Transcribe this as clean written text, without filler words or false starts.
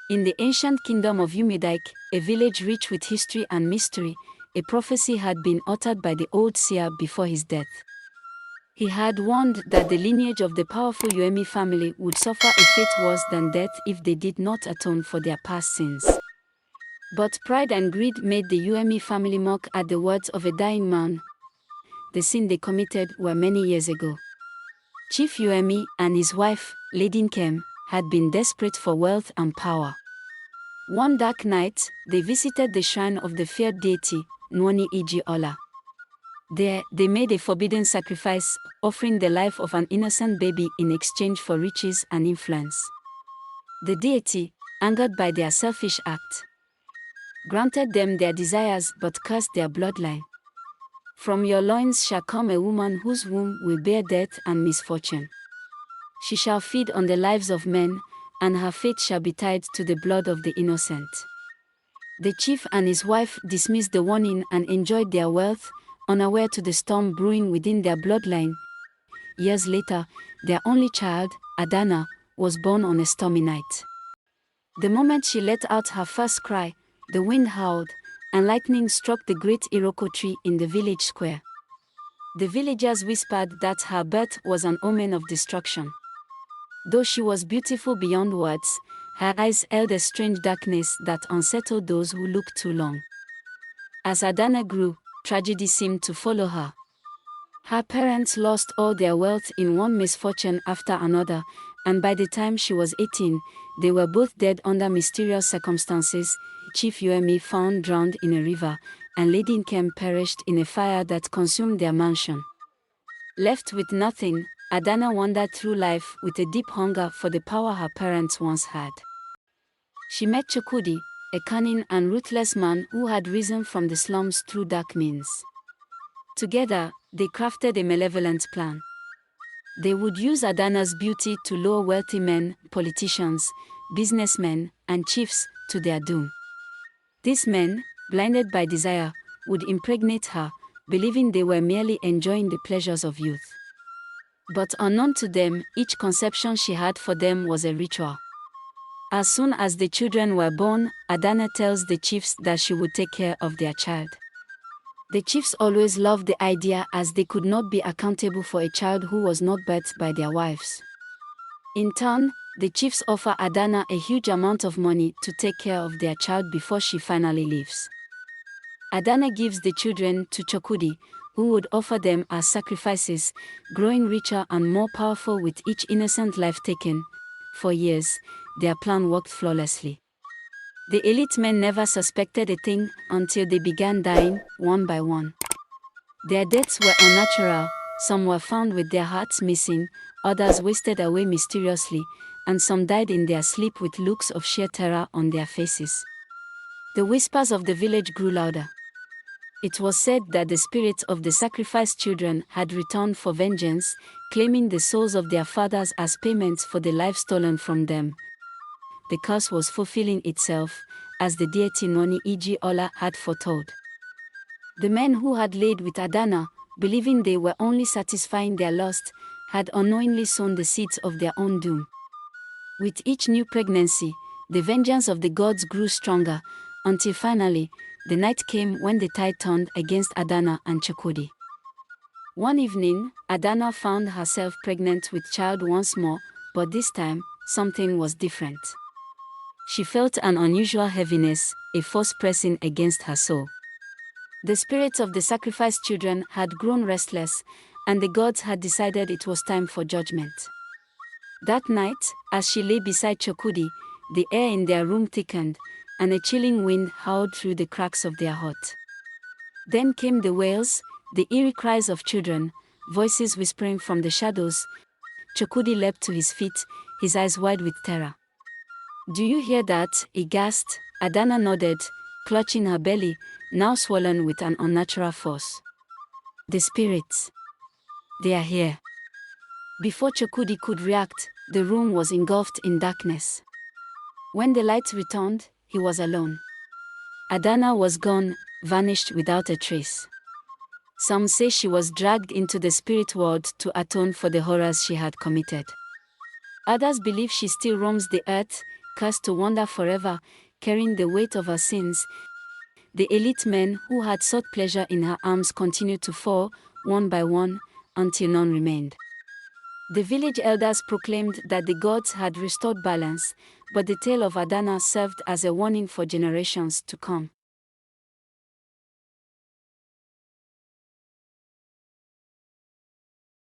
In the ancient kingdom of Umudike, a village rich with history and mystery, a prophecy had been uttered by the old seer before his death. He had warned that the lineage of the powerful Uemi family would suffer a fate worse than death if they did not atone for their past sins. But pride and greed made the Uemi family mock at the words of a dying man. The sin they committed were many years ago. Chief Uemi and his wife, Lady Nkem, had been desperate for wealth and power. One dark night, they visited the shrine of the feared deity, Nwani Iji Ola. There, they made a forbidden sacrifice, offering the life of an innocent baby in exchange for riches and influence. The deity, angered by their selfish act, granted them their desires but cursed their bloodline. From your loins shall come a woman whose womb will bear death and misfortune. She shall feed on the lives of men, and her fate shall be tied to the blood of the innocent. The chief and his wife dismissed the warning and enjoyed their wealth, unaware to the storm brewing within their bloodline. Years later, their only child, Adanna, was born on a stormy night. The moment she let out her first cry, the wind howled, and lightning struck the great Iroko tree in the village square. The villagers whispered that her birth was an omen of destruction. Though she was beautiful beyond words, her eyes held a strange darkness that unsettled those who looked too long. As Adanna grew, tragedy seemed to follow her. Her parents lost all their wealth in one misfortune after another, and by the time she was 18, they were both dead under mysterious circumstances. Chief Uemi found drowned in a river, and Lady Nkem perished in a fire that consumed their mansion. Left with nothing, Adanna wandered through life with a deep hunger for the power her parents once had. She met Chukudi, a cunning and ruthless man who had risen from the slums through dark means. Together, they crafted a malevolent plan. They would use Adanna's beauty to lure wealthy men, politicians, businessmen, and chiefs to their doom. These men, blinded by desire, would impregnate her, believing they were merely enjoying the pleasures of youth. But unknown to them, each conception she had for them was a ritual. As soon as the children were born, Adanna tells the chiefs that she would take care of their child. The chiefs always loved the idea, as they could not be accountable for a child who was not birthed by their wives. In turn, the chiefs offer Adanna a huge amount of money to take care of their child before she finally leaves. Adanna gives the children to Chukudi, who would offer them as sacrifices, growing richer and more powerful with each innocent life taken. For years, their plan worked flawlessly. The elite men never suspected a thing until they began dying, one by one. Their deaths were unnatural, some were found with their hearts missing, others wasted away mysteriously, and some died in their sleep with looks of sheer terror on their faces. The whispers of the village grew louder. It was said that the spirits of the sacrificed children had returned for vengeance, claiming the souls of their fathers as payments for the life stolen from them. The curse was fulfilling itself, as the deity Nwani Iji Ola had foretold. The men who had laid with Adanna, believing they were only satisfying their lust, had unknowingly sown the seeds of their own doom. With each new pregnancy, the vengeance of the gods grew stronger, until finally, the night came when the tide turned against Adanna and Chukudi. One evening, Adanna found herself pregnant with child once more, but this time, something was different. She felt an unusual heaviness, a force pressing against her soul. The spirits of the sacrificed children had grown restless, and the gods had decided it was time for judgment. That night, as she lay beside Chukudi, the air in their room thickened, and a chilling wind howled through the cracks of their hut. Then came the wails, the eerie cries of children, voices whispering from the shadows. Chukudi leapt to his feet, his eyes wide with terror. "Do you hear that?" he gasped. Adanna nodded, clutching her belly, now swollen with an unnatural force. "The spirits. They are here." Before Chukudi could react, the room was engulfed in darkness. When the light returned, he was alone. Adanna was gone, vanished without a trace. Some say she was dragged into the spirit world to atone for the horrors she had committed. Others believe she still roams the earth, cursed to wander forever, carrying the weight of her sins. The elite men who had sought pleasure in her arms continued to fall, one by one, until none remained. The village elders proclaimed that the gods had restored balance, but the tale of Adanna served as a warning for generations to come.